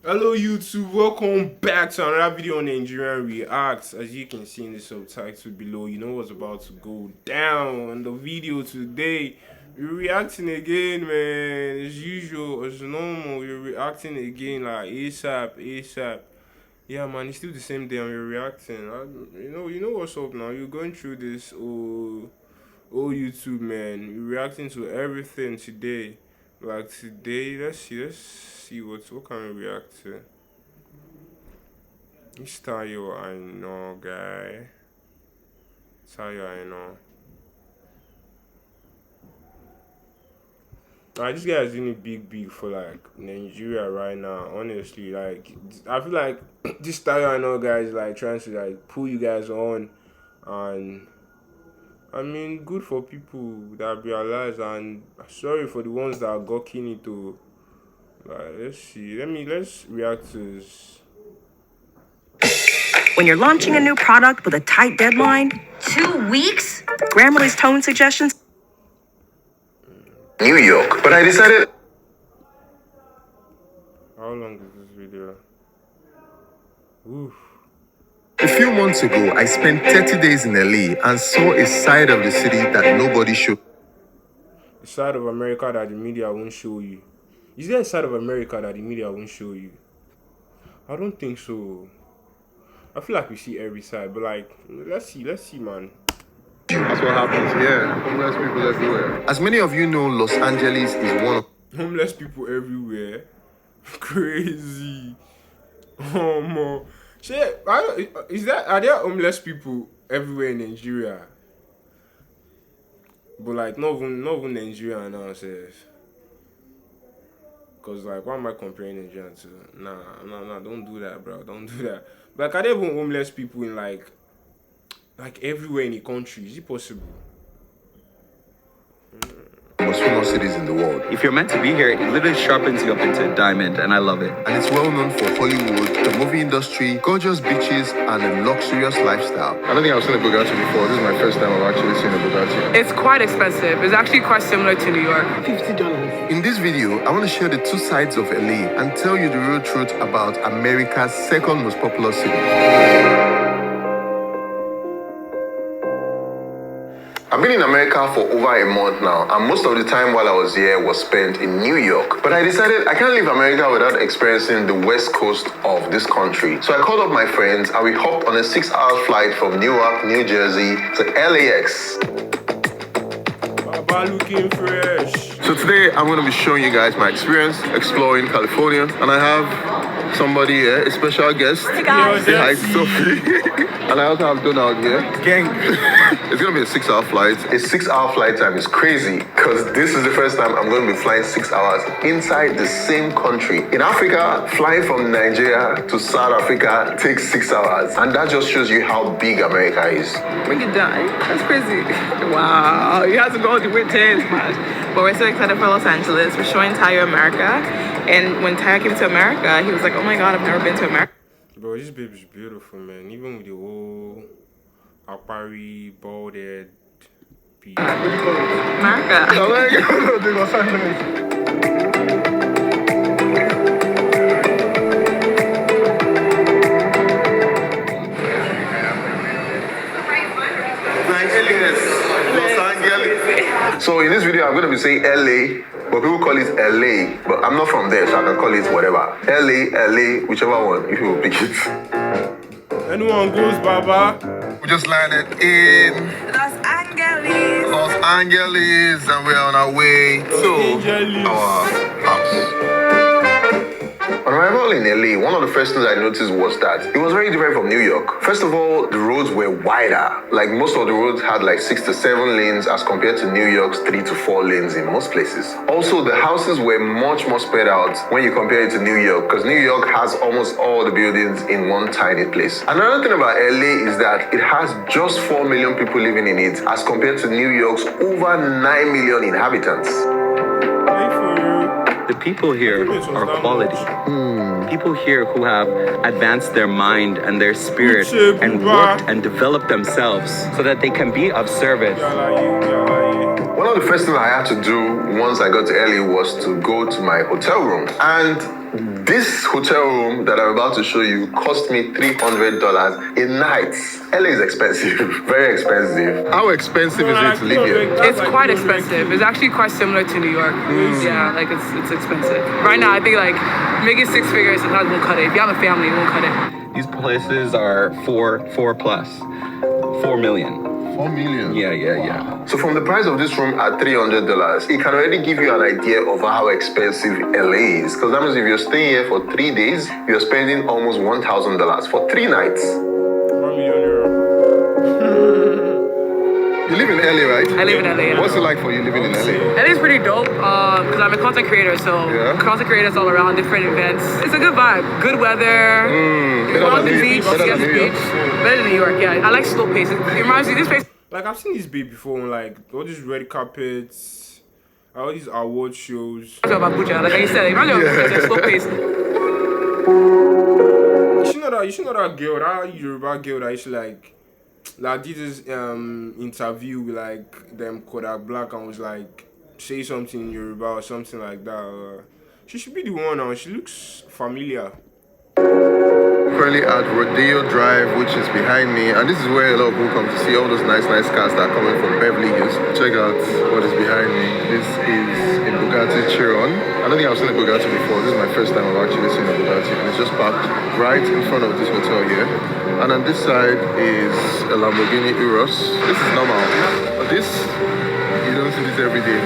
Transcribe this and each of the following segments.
Hello YouTube, welcome back to another video on Nigerian Reacts. As you can see in the subtitle below, you know what's about to go down on the video today. We're reacting again, man. As usual, as normal, we're reacting again like ASAP. Yeah, man, it's still the same day and we're reacting. You know what's up now. You're going through this YouTube, man. We're reacting to everything today. Like today, let's see what can we react to. It's Tayo, I know, guy. Tayo, I know. This guy is doing big for like Nigeria right now. Honestly, like I feel like this Tayo, I know, guy is like trying to like pull you guys on, and I mean, good for people that realize, and sorry for the ones that are gawking it to. Like, let's see. Let's react to this. When you're launching a new product with a tight deadline, 2 weeks? Grammarly's tone suggestions. New York, but I decided. How long is this video? Oof. A few months ago, I spent 30 days in LA and saw a side of the city that nobody showed. A side of America that the media won't show you. Is there a side of America that the media won't show you? I don't think so. I feel like we see every side, but like, let's see, man. That's what happens here. Homeless people everywhere. As many of you know, Los Angeles is one of Homeless people everywhere. Crazy. Oh, mo. Shit, are there homeless people everywhere in Nigeria? But like, not even Nigeria now, says. Cause like, what am I comparing Nigeria to? Nah, don't do that, bro. Don't do that. Like, are there even homeless people in like everywhere in the country? Is it possible? most famous cities in the world. If you're meant to be here, it literally sharpens you up into a diamond, and I love it. And it's well known for Hollywood, the movie industry, gorgeous beaches, and a luxurious lifestyle. I don't think I've seen a Bugatti before. This is my first time I've actually seen a Bugatti. It's quite expensive. It's actually quite similar to New York. $50. In this video, I want to share the two sides of LA and tell you the real truth about America's second most popular city. I've been in America for over a month now, and most of the time while I was here was spent in New York. But I decided I can't leave America without experiencing the west coast of this country. So I called up my friends and we hopped on a 6-hour flight from Newark, New Jersey to LAX. Baba looking fresh. So today I'm going to be showing you guys my experience exploring California, and I have somebody here, a special guest. Hey guys. Say hi to Sophie. And I also have Donald here. Gang. It's going to be a 6-hour flight. A 6-hour flight time is crazy because this is the first time I'm going to be flying 6 hours inside the same country. In Africa, flying from Nigeria to South Africa takes 6 hours. And that just shows you how big America is. We could die. That's crazy. Wow. You have to go all the way 10. But we're so excited for Los Angeles. We're showing Tayo America. And when Tayo came to America, he was like, oh my God, I've never been to America. Bro, this baby's beautiful, man. Even with the whole Apari, bald head, beard. America. So in this video, I'm going to be saying LA, but people call it LA. But I'm not from there, so I can call it whatever. LA, whichever one, if you pick it. Anyone goes, Baba. We just landed in Los Angeles. and we're on our way to our house. On arrival in LA, one of the first things I noticed was that it was very different from New York. First of all, the roads were wider. Like most of the roads had like 6 to 7 lanes as compared to New York's 3 to 4 lanes in most places. Also, the houses were much more spread out when you compare it to New York, because New York has almost all the buildings in one tiny place. Another thing about LA is that it has just 4 million people living in it as compared to New York's over 9 million inhabitants. The people here are quality. People here who have advanced their mind and their spirit and worked and developed themselves so that they can be of service. One of the first things I had to do once I got to LA was to go to my hotel room. And This hotel room that I'm about to show you cost me $300 a night. LA is expensive, very expensive. How expensive is it to live here? It's quite expensive. It's actually quite similar to New York. Yeah, like it's expensive. Right now, I think like making 6 figures sometimes won't cut it. If you have a family, it won't cut it. These places are 4 plus, 4 million. 4 million. Yeah. So from the price of this room at $300, it can already give you an idea of how expensive LA is. Because that means if you're staying here for 3 days, you're spending almost $1,000 for 3 nights. You live in LA, right? I live in LA. Yeah. What's it like for you living in LA? LA is pretty dope because I'm a content creator, so content creators all around, different events. It's a good vibe, good weather. Better On than the New beach, York. Better yes, than New York. beach. Better than New York, yeah. I like slow pace. It reminds me, this place. Like I've seen this babe before, like all these red carpets, all these award shows. About Abuja, like I said, it reminds me of Abuja, slow pace. You should know that girl, that Yoruba girl that used to like did this interview with like them Kodak Black and was like say something in Yoruba or something like that. She should be the one now. She looks familiar. Currently at Rodeo Drive, which is behind me, and this is where a lot of people come to see all those nice cars that are coming from Beverly Hills. Check out what is behind me. This is a Bugatti Chiron. I don't think I've seen a Bugatti before. This is my first time I've actually seen a Bugatti, and it's just parked right in front of this hotel here. And on this side is a Lamborghini Urus. This is normal. But this, you don't see this every day.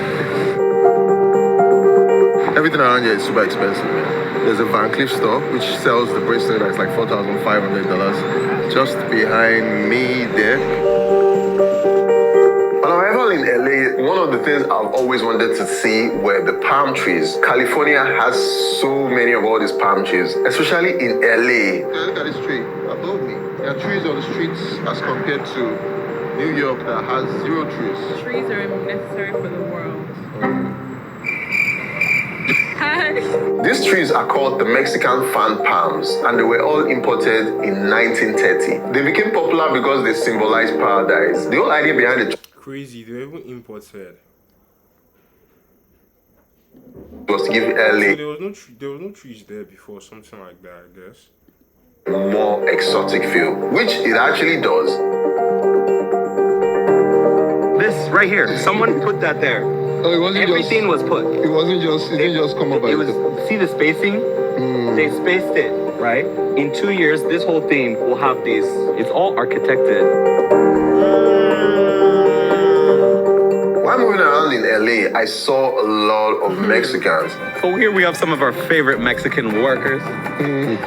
Everything around here is super expensive, man. There's a Van Cleef store which sells the bracelet that's like $4,500 just behind me there. On arrival in LA, one of the things I've always wanted to see were the palm trees. California has so many of all these palm trees, especially in LA. Look at this tree above me. There are trees on the streets as compared to New York that has 0 trees. Trees are necessary for the world. These trees are called the Mexican fan palms, and they were all imported in 1930. They became popular because they symbolize paradise. The whole idea behind the Crazy, they were even imported. was to give So LA there was no trees there before, something like that, I guess. more exotic feel, which it actually does. This right here, someone put that there. Oh, it wasn't Everything was put. It didn't just come up by It was, see the spacing? They spaced it, right? In 2 years, this whole thing will have these. It's all architected. While moving around in LA, I saw a lot of Mexicans. So here we have some of our favorite Mexican workers.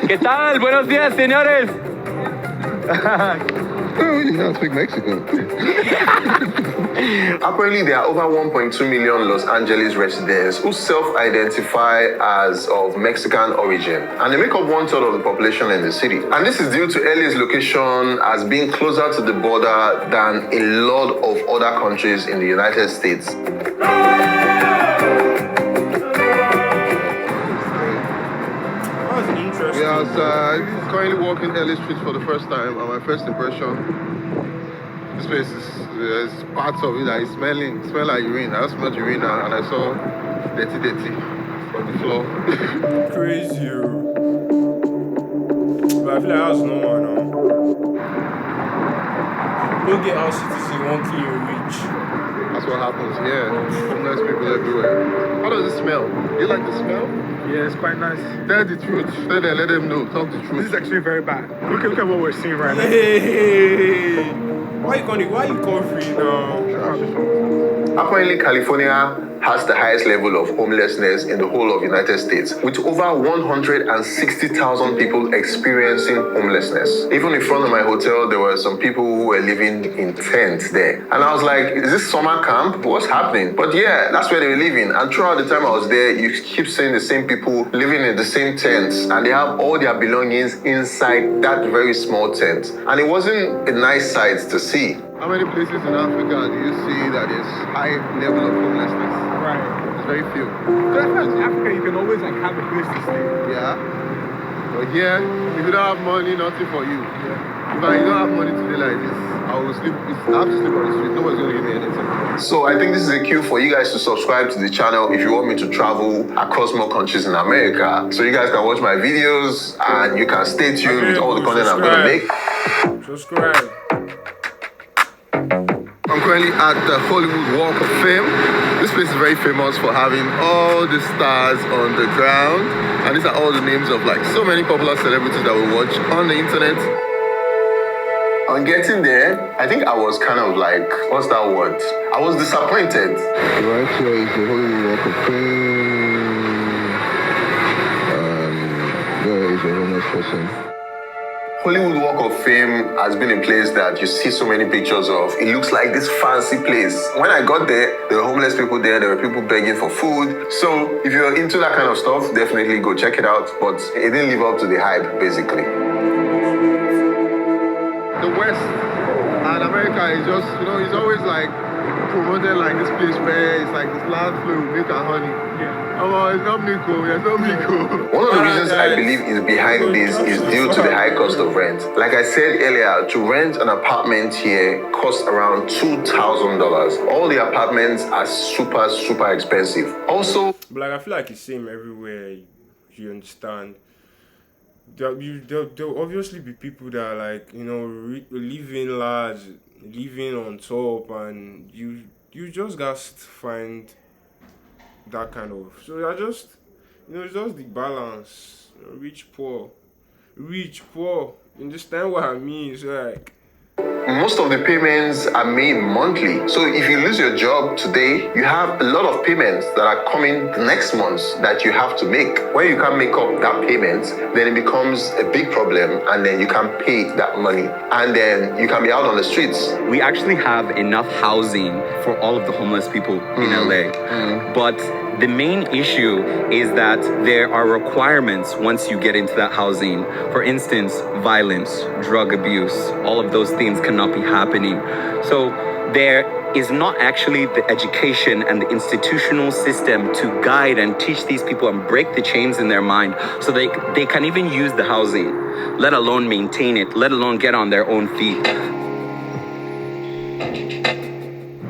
¿Qué tal? Buenos días, señores. Oh, you know, speak Mexican. Apparently, there are over 1.2 million Los Angeles residents who self-identify as of Mexican origin, and they make up 1/3 of the population in the city. And this is due to LA's location as being closer to the border than a lot of other countries in the United States. That's interesting. Yeah, so I'm currently walking LA streets for the first time, and my first impression, this place there's parts of it that is smell like urine. I smelled urine and I saw dirty on the floor. Crazy. But I feel like that's normal now. Don't get our citizen one clean or rich. That's what happens, yeah. Homeless people everywhere. How does it smell? You like the smell? Yeah, it's quite nice. Tell the truth. Tell them, let them know. Talk the This truth. is actually very bad. Look at what we're seeing right now. Hey, why you covering now? Apparently, California has the highest level of homelessness in the whole of United States, with over 160,000 people experiencing homelessness. Even in front of my hotel, there were some people who were living in tents there. And I was like, is this summer camp? What's happening? But yeah, that's where they were living. And throughout the time I was there, you keep seeing the same people living in the same tents, and they have all their belongings inside that very small tent. And it wasn't a nice sight to see. How many places in Africa do you see that there's high level of homelessness? Right. It's very few. So as far as Africa, you can always like have a place to stay. Yeah. But here, if you don't have money, nothing for you. If I don't have money today like this, I will sleep. I have to sleep on the street. Nobody's gonna give me anything. So I think this is a cue for you guys to subscribe to the channel if you want me to travel across more countries in America. So you guys can watch my videos and you can stay tuned with all the content I'm gonna make. Subscribe. I'm currently at the Hollywood Walk of Fame. This place is very famous for having all the stars on the ground. And these are all the names of like so many popular celebrities that we watch on the internet. On getting there, I think I was kind of like, what's that word? I was disappointed. Right here is the Hollywood Walk of Fame. There is a homeless person. Hollywood Walk of Fame has been a place that you see so many pictures of. It looks like this fancy place. When I got there were homeless people there were people begging for food. So if you're into that kind of stuff, definitely go check it out. But it didn't live up to the hype, basically. The West and America is just, you know, it's always like promoted like this place where it's like this land filled with milk and honey. Yeah. Oh, it's not milk, there's no milk. One of the reasons I believe is behind this is due to the high cost of rent. Like I said earlier, to rent an apartment here costs around $2,000. All the apartments are super expensive. Also, But like, I feel like it's same everywhere. You understand? There'll obviously be people that are like, you know, living large, living on top, and you just got to find that kind of. So you're just, you know, it's just the balance. You know, rich, poor. You understand what I mean? It's like, most of the payments are made monthly. So if you lose your job today, you have a lot of payments that are coming the next month that you have to make. When you can't make up that payment, then it becomes a big problem, and then you can't pay that money, and then you can be out on the streets. We actually have enough housing for all of the homeless people in LA. But the main issue is that there are requirements once you get into that housing. For instance, violence, drug abuse, all of those things cannot be happening. So there is not actually the education and the institutional system to guide and teach these people and break the chains in their mind so they can even use the housing, let alone maintain it, let alone get on their own feet.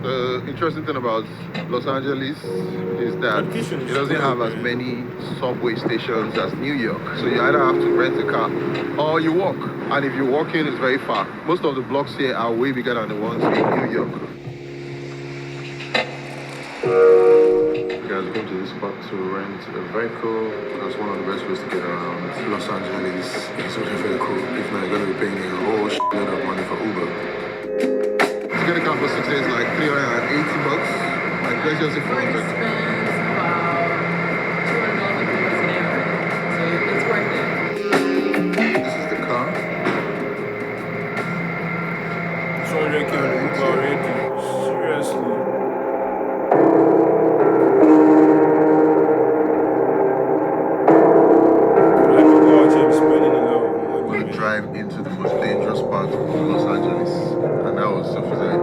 The interesting thing about Los Angeles is that it doesn't have as many subway stations as New York. So you either have to rent a car or you walk. And if you walk in, it's very far. Most of the blocks here are way bigger than the ones in New York. You guys are going to this spot to rent a vehicle. That's one of the best ways to get around Los Angeles. It's also very cool. If not, you're going to be paying a whole shitload of money for Uber. To get a car for 6 days, like $380. Like, let's just say 400. Spend about $200 so it's worth it. This is the car. 200K on Uber already. Seriously. Like, people out here spending a lot of money. We drive into the most dangerous part of Los Angeles, and that was Sophie's idea.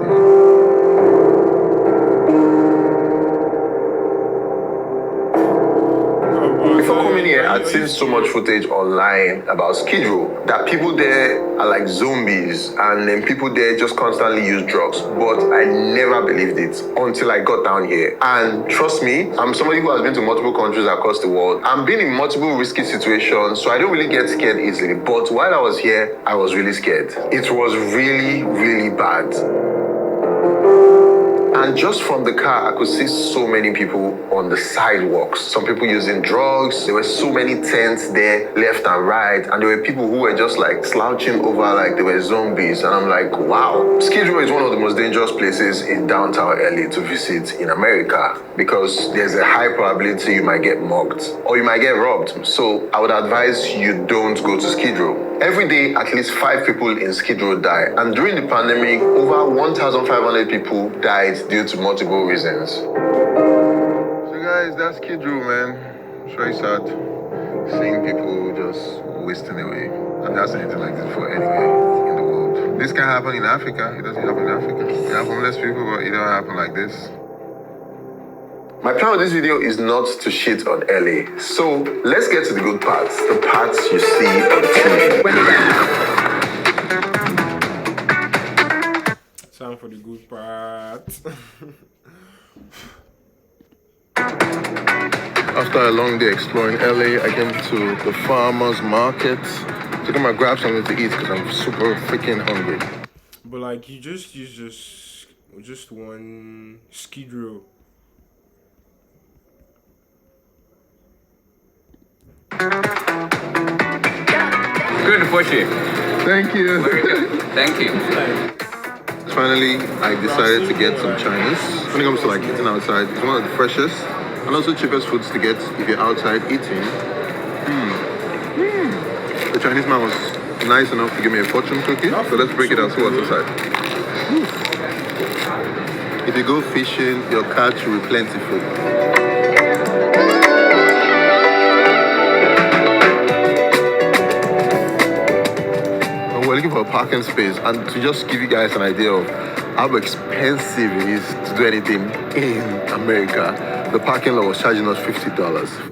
Before coming here, I'd seen so much footage online about Skid Row that people there are like zombies, and then people there just constantly use drugs. But I never believed it until I got down here. And trust me, I'm somebody who has been to multiple countries across the world. I'm been in multiple risky situations, so I don't really get scared easily. But while I was here, I was really scared. It was really bad. And just from the car, I could see so many people on the sidewalks. Some people using drugs. There were so many tents there, left and right. And there were people who were just like slouching over like they were zombies. And I'm like, wow. Skid Row is one of the most dangerous places in downtown LA to visit in America, because there's a high probability you might get mugged or you might get robbed. So I would advise you don't go to Skid Row. Every day, at least 5 people in Skid Row die. And during the pandemic, over 1,500 people died due to multiple reasons. So guys, that's Skid Row, man. It's very sad seeing people just wasting away. And that's anything like this before anywhere in the world. This can happen in Africa. It doesn't happen in Africa. You have homeless people, but it don't happen like this. My plan with this video is not to shit on LA. So let's get to the good parts. The parts you see on TV. Time for the good part. After a long day exploring LA, I came to the farmer's market to come and grab something to eat because I'm super freaking hungry. But like, you just use just one skid row. Good to push you. Thank you. Thank you. Finally, I decided to get some Chinese. When it comes to like eating outside, it's one of the freshest and also cheapest foods to get if you're outside eating. The Chinese man was nice enough to give me a fortune cookie, so let's break it out, see what's inside. If you go fishing, your catch will be plentiful. We're looking for a parking space, and to just give you guys an idea of how expensive it is to do anything in America, the parking lot was charging us $50.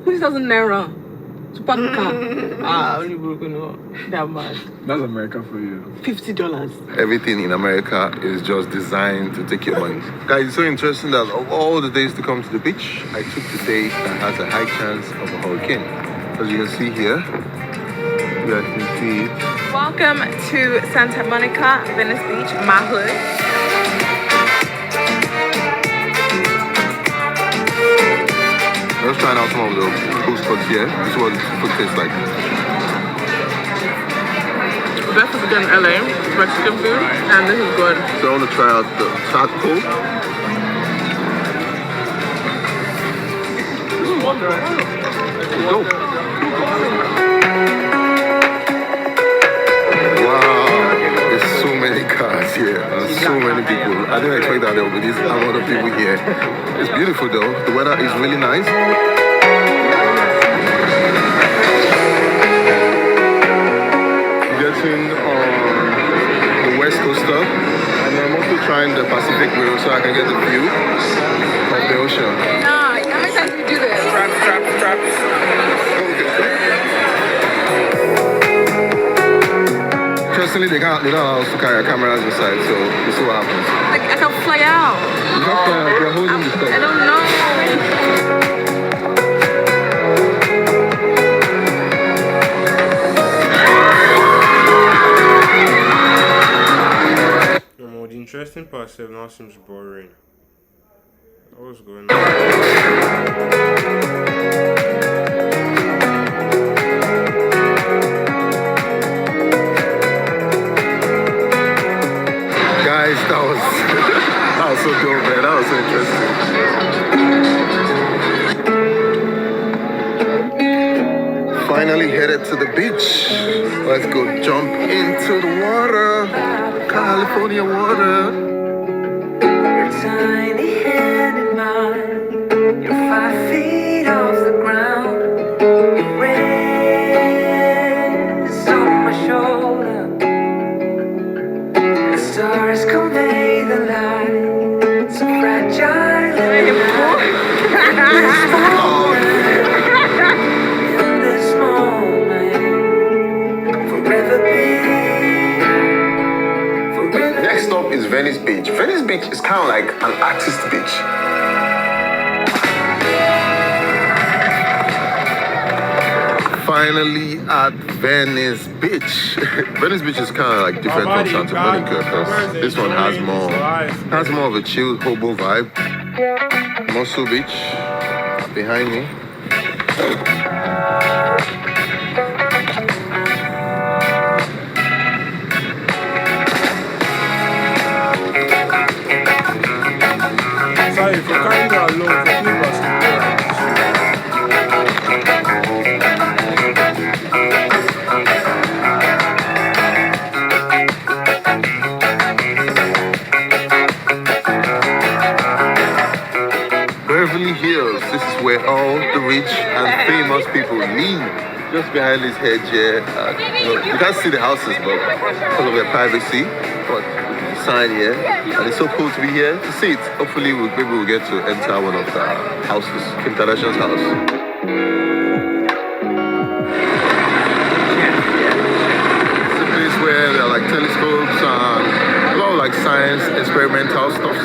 2,000 naira to park a car. Only broken that much. That's America for you. $50. Everything in America is just designed to take your money. Guys, it's so interesting that of all the days to come to the beach, I took the day that has a high chance of a hurricane. As you can see here, you guys can see it. Welcome to Santa Monica, Venice Beach, my hood. Let's try out some of the food spots here. This is what the food tastes like. Best food in LA, Mexican food, and this is good. So I want to try out the taco. Go. There's so many cars here and so many people. I didn't expect that there would be this amount of people here. It's beautiful though. The weather is really nice. Getting on the West Coaster, and I'm also trying the Pacific Rail so I can get the view of the ocean. Nah, how many times do you do this? Traps. Personally, they don't allow us to carry our cameras inside, so we'll see what happens. Like, I can fly out. You can't fly out, you're holding the stuff. I don't know. The interesting part 7 now seems boring. What's going on? Guys, that was so dope, man. That was so interesting. Finally headed to the beach. Let's go jump into the water. California water. Your tiny hand in mine. You're 5 feet off the ground. Your wrist on my shoulder. The stars convey the light. So fragile and in this moment, forever be. Next stop is Venice Beach. Venice Beach is kind of like an artist beach. Finally at Venice Beach. Venice Beach is kind of like different from Santa Monica because this one has more of a chill hobo vibe. Muscle Beach behind me. Sorry, for carrying that alone, for people Beverly Hills, this is where all the rich and famous people live. Just behind this hedge here, you can't see the houses, but because of their privacy, but sign here, and it's so cool to be here to see it. Hopefully, maybe we'll get to enter one of the houses, Kim Kardashian's house. It's a place where there are like telescopes and a lot of like science experimental stuff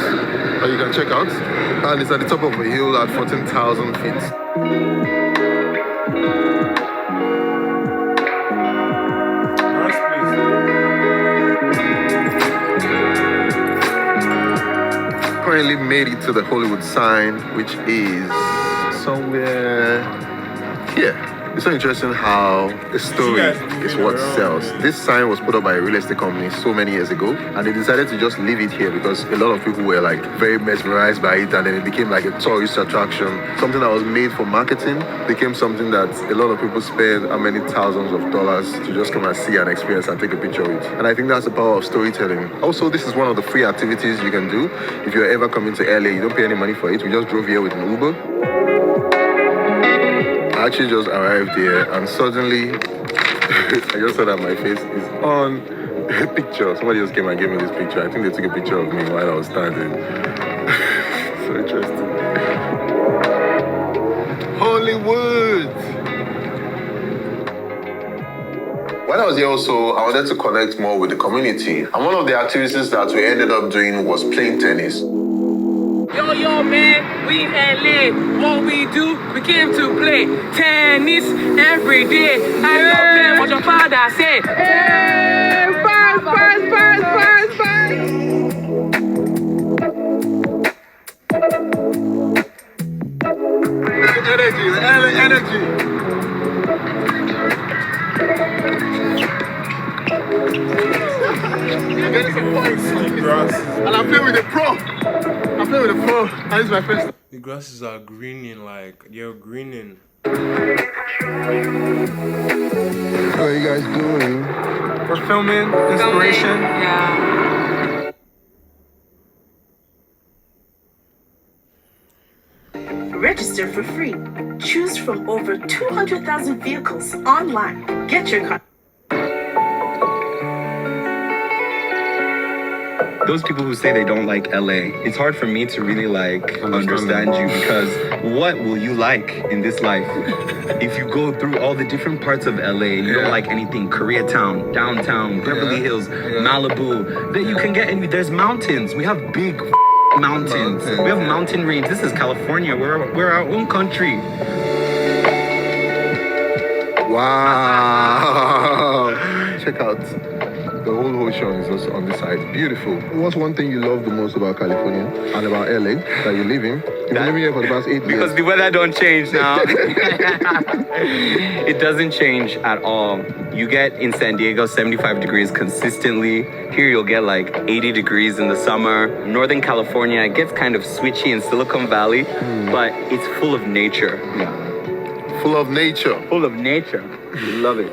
that you can check out. And it's at the top of a hill at 14,000 feet. Currently made it to the Hollywood sign, which is somewhere here. It's so interesting how a story is what sells. This sign was put up by a real estate company so many years ago, and they decided to just leave it here because a lot of people were like very mesmerized by it, and then it became like a tourist attraction. Something that was made for marketing became something that a lot of people spend how many thousands of dollars to just come and see and experience and take a picture of it. And I think that's the power of storytelling. Also, this is one of the free activities you can do if you're ever coming to LA. You don't pay any money for it. We just drove here with an Uber. I actually just arrived here and suddenly I just saw that my face is on a picture. Somebody just came and gave me this picture. I think they took a picture of me while I was standing. So interesting. Hollywood! When I was here also, I wanted to connect more with the community. And one of the activities that we ended up doing was playing tennis. Yo, man, we in LA. What we do, we came to play tennis every day. I don't care what your father say. Hey, first. Energy. And I'm playing with the pro. And this is my first. The grasses are greening, like they're greening. What are you guys doing? We're filming, inspiration. Yeah. Register for free. Choose from over 200,000 vehicles online. Get your car. Those people who say they don't like LA, it's hard for me to really like understand you, because what will you like in this life? If you go through all the different parts of LA, you don't like anything, Koreatown, downtown, Beverly Hills, Malibu, then you can get in. There's mountains. We have big mountains. We have mountain range. This is California. We're our own country. Wow. Check out. The whole ocean is also on this side. Beautiful. What's one thing you love the most about California and about LA that you live in? You've been living here for the past 8 years. Because the weather don't change now. It doesn't change at all. You get in San Diego 75 degrees consistently. Here you'll get like 80 degrees in the summer. Northern California, it gets kind of switchy in Silicon Valley, but it's full of nature. Yeah. Full of nature. Full of nature. We love it.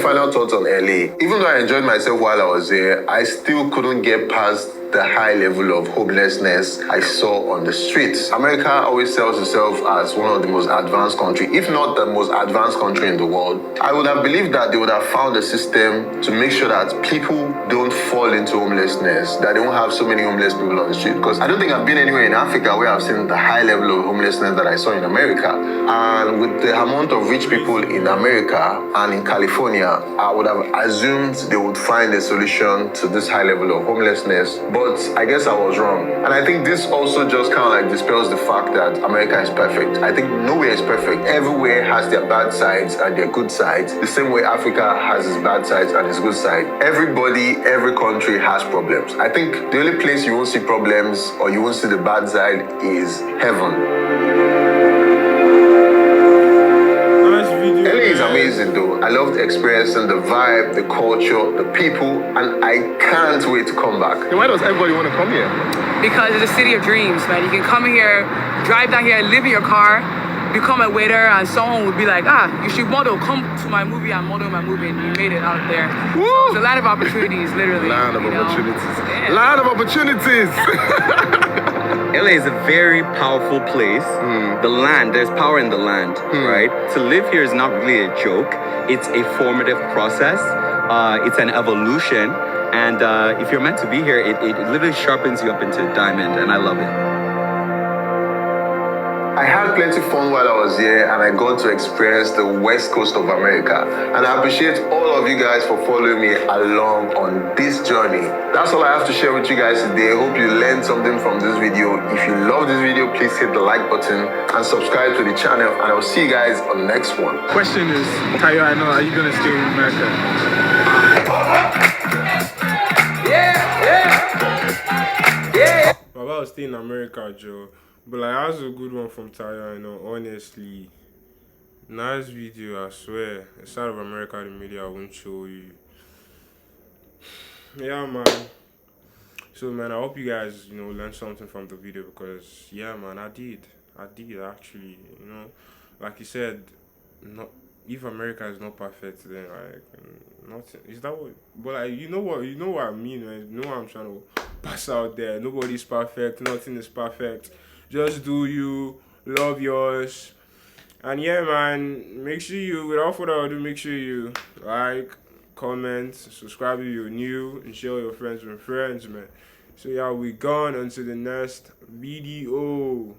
Final thoughts on LA. Even though I enjoyed myself while I was there, I still couldn't get past the high level of homelessness I saw on the streets. America always sells itself as one of the most advanced countries, if not the most advanced country in the world. I would have believed that they would have found a system to make sure that people don't fall into homelessness, that they won't have so many homeless people on the street. Because I don't think I've been anywhere in Africa where I've seen the high level of homelessness that I saw in America. And with the amount of rich people in America and in California, I would have assumed they would find a solution to this high level of homelessness. But I guess I was wrong. And I think this also just kind of like dispels the fact that America is perfect. I think nowhere is perfect. Everywhere has their bad sides and their good sides. The same way Africa has its bad sides and its good side. Everybody, every country has problems. I think the only place you won't see problems or you won't see the bad side is heaven. LA is amazing though. I loved experiencing the vibe, the culture, the people, and I can't wait to come back. Why does everybody want to come here? Because it's a city of dreams, man. You can come here, drive down here, live in your car, become a waiter and someone would be like, you should model, come to my movie and model my movie, and you made it out there. So it's a lot of opportunities, literally. Land of you know? opportunities. Yeah. Land of opportunities. LA is a very powerful place. The land, there's power in the land, right? To live here is not really a joke. It's a formative process. It's an evolution. And if you're meant to be here, it literally sharpens you up into a diamond, and I love it. I had plenty fun while I was here, and I got to experience the west coast of America. And I appreciate all of you guys for following me along on this journey. That's all I have to share with you guys today. Hope you learned something from this video. If you love this video, please hit the like button and subscribe to the channel, and I'll see you guys on the next one. Question is, Tayo, I know, are you gonna stay in America? I'm about to stay in America, Joe. But like, that was a good one from Tyra, you know, honestly. Nice video, I swear. The side of America, the media won't show you. Yeah, man. So, man, I hope you guys, you know, learned something from the video because, yeah, man, I did actually, you know. Like you said, if America is not perfect, then, like, nothing. Is that what? But, like, you know what I mean, man. You know what I'm trying to pass out there. Nobody's perfect. Nothing is perfect. Just do you, love yours, and yeah, man, make sure you, without further ado, make sure you like, comment, subscribe if you're new, and share with your friends, man. So yeah, we gone until the next video.